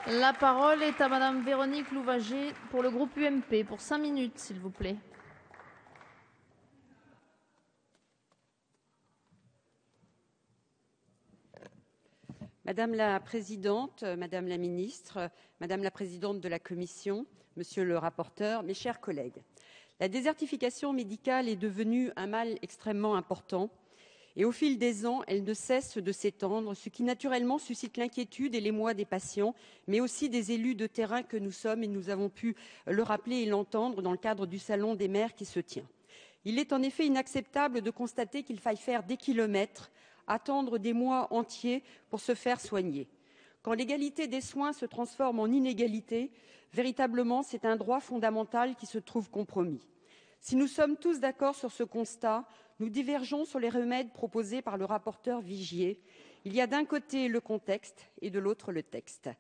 La parole est à Madame Véronique Louwagie pour le groupe UMP, pour 5 minutes, s'il vous plaît. Madame la Présidente, Madame la Ministre, Madame la Présidente de la Commission, Monsieur le rapporteur, mes chers collègues. La désertification médicale est devenue un mal extrêmement important et au fil des ans, elle ne cesse de s'étendre, ce qui naturellement suscite l'inquiétude et l'émoi des patients, mais aussi des élus de terrain que nous sommes et nous avons pu le rappeler et l'entendre dans le cadre du Salon des maires qui se tient. Il est en effet inacceptable de constater qu'il faille faire des kilomètres, attendre des mois entiers pour se faire soigner. Quand l'égalité des soins se transforme en inégalité, véritablement, c'est un droit fondamental qui se trouve compromis. Si nous sommes tous d'accord sur ce constat, nous divergeons sur les remèdes proposés par le rapporteur Vigier. Il y a d'un côté le contexte et de l'autre le texte.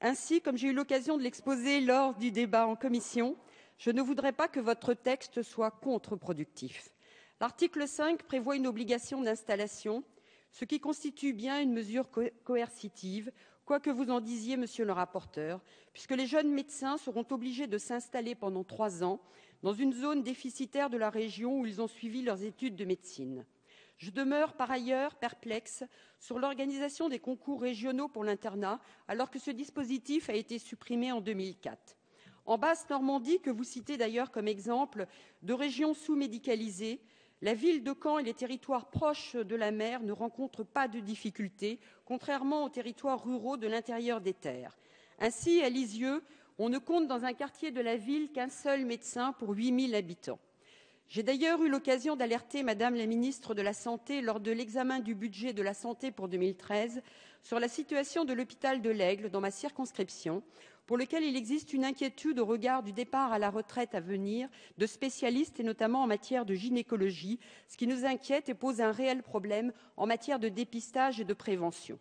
Ainsi, comme j'ai eu l'occasion de l'exposer lors du débat en commission, je ne voudrais pas que votre texte soit contre-productif. L'article 5 prévoit une obligation d'installation, ce qui constitue bien une mesure coercitive, quoi que vous en disiez, monsieur le rapporteur, puisque les jeunes médecins seront obligés de s'installer pendant 3 ans dans une zone déficitaire de la région où ils ont suivi leurs études de médecine. Je demeure par ailleurs perplexe sur l'organisation des concours régionaux pour l'internat, alors que ce dispositif a été supprimé en 2004. En Basse-Normandie, que vous citez d'ailleurs comme exemple de région sous-médicalisée, la ville de Caen et les territoires proches de la mer ne rencontrent pas de difficultés, contrairement aux territoires ruraux de l'intérieur des terres. Ainsi, à Lisieux, on ne compte dans un quartier de la ville qu'un seul médecin pour 8 000 habitants. J'ai d'ailleurs eu l'occasion d'alerter Madame la ministre de la Santé lors de l'examen du budget de la santé pour 2013 sur la situation de l'hôpital de l'Aigle dans ma circonscription, pour lequel il existe une inquiétude au regard du départ à la retraite à venir de spécialistes et notamment en matière de gynécologie, ce qui nous inquiète et pose un réel problème en matière de dépistage et de prévention.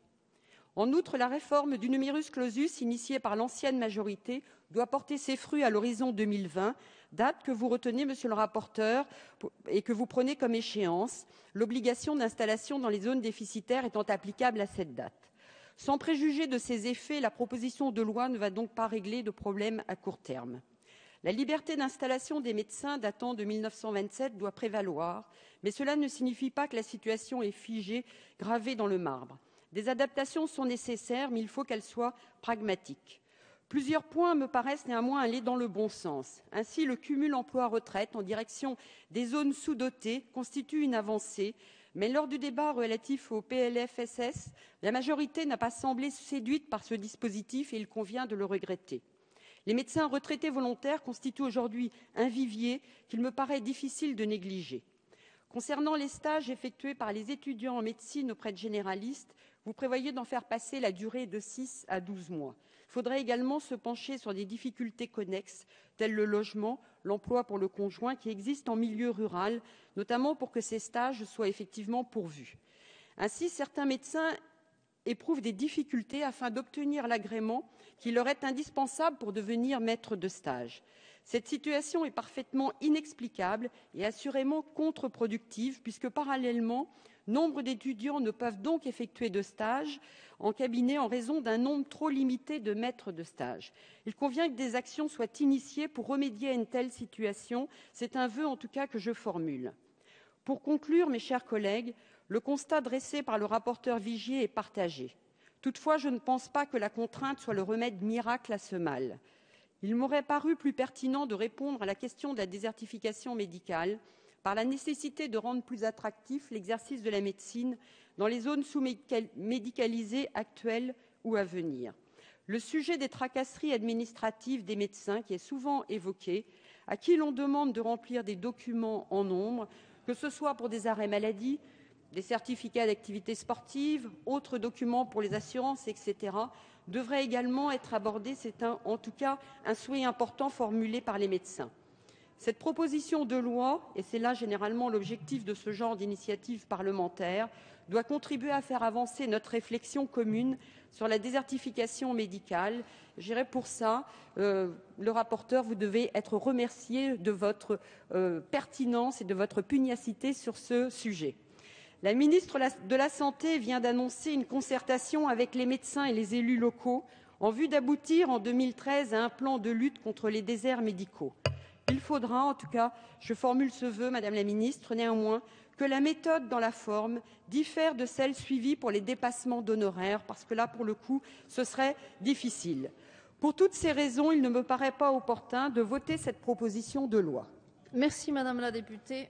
En outre, la réforme du numerus clausus initiée par l'ancienne majorité doit porter ses fruits à l'horizon 2020, date que vous retenez, monsieur le rapporteur, et que vous prenez comme échéance, l'obligation d'installation dans les zones déficitaires étant applicable à cette date. Sans préjuger de ses effets, la proposition de loi ne va donc pas régler de problème à court terme. La liberté d'installation des médecins datant de 1927 doit prévaloir, mais cela ne signifie pas que la situation est figée, gravée dans le marbre. Des adaptations sont nécessaires, mais il faut qu'elles soient pragmatiques. Plusieurs points me paraissent néanmoins aller dans le bon sens. Ainsi, le cumul emploi-retraite en direction des zones sous-dotées constitue une avancée, mais lors du débat relatif au PLFSS, la majorité n'a pas semblé séduite par ce dispositif et il convient de le regretter. Les médecins retraités volontaires constituent aujourd'hui un vivier qu'il me paraît difficile de négliger. Concernant les stages effectués par les étudiants en médecine auprès de généralistes, vous prévoyez d'en faire passer la durée de 6 à 12 mois. Il faudrait également se pencher sur des difficultés connexes, telles le logement, l'emploi pour le conjoint, qui existent en milieu rural, notamment pour que ces stages soient effectivement pourvus. Ainsi, certains médecins éprouvent des difficultés afin d'obtenir l'agrément qui leur est indispensable pour devenir maître de stage. Cette situation est parfaitement inexplicable et assurément contre-productive puisque parallèlement, nombre d'étudiants ne peuvent donc effectuer de stage en cabinet en raison d'un nombre trop limité de maîtres de stage. Il convient que des actions soient initiées pour remédier à une telle situation. C'est un vœu en tout cas que je formule. Pour conclure, mes chers collègues, le constat dressé par le rapporteur Vigier est partagé. Toutefois, je ne pense pas que la contrainte soit le remède miracle à ce mal. Il m'aurait paru plus pertinent de répondre à la question de la désertification médicale par la nécessité de rendre plus attractif l'exercice de la médecine dans les zones sous-médicalisées actuelles ou à venir. Le sujet des tracasseries administratives des médecins qui est souvent évoqué, à qui l'on demande de remplir des documents en nombre, que ce soit pour des arrêts maladie, des certificats d'activité sportive, autres documents pour les assurances, etc., devrait également être abordé. C'est en tout cas un souhait important formulé par les médecins. Cette proposition de loi, et c'est là généralement l'objectif de ce genre d'initiative parlementaire, doit contribuer à faire avancer notre réflexion commune sur la désertification médicale. J'irai pour ça, le rapporteur, vous devez être remercié de votre pertinence et de votre pugnacité sur ce sujet. La ministre de la Santé vient d'annoncer une concertation avec les médecins et les élus locaux en vue d'aboutir en 2013 à un plan de lutte contre les déserts médicaux. Il faudra, en tout cas, je formule ce vœu, Madame la Ministre, néanmoins, que la méthode dans la forme diffère de celle suivie pour les dépassements d'honoraires, parce que là, pour le coup, ce serait difficile. Pour toutes ces raisons, il ne me paraît pas opportun de voter cette proposition de loi. Merci Madame la députée.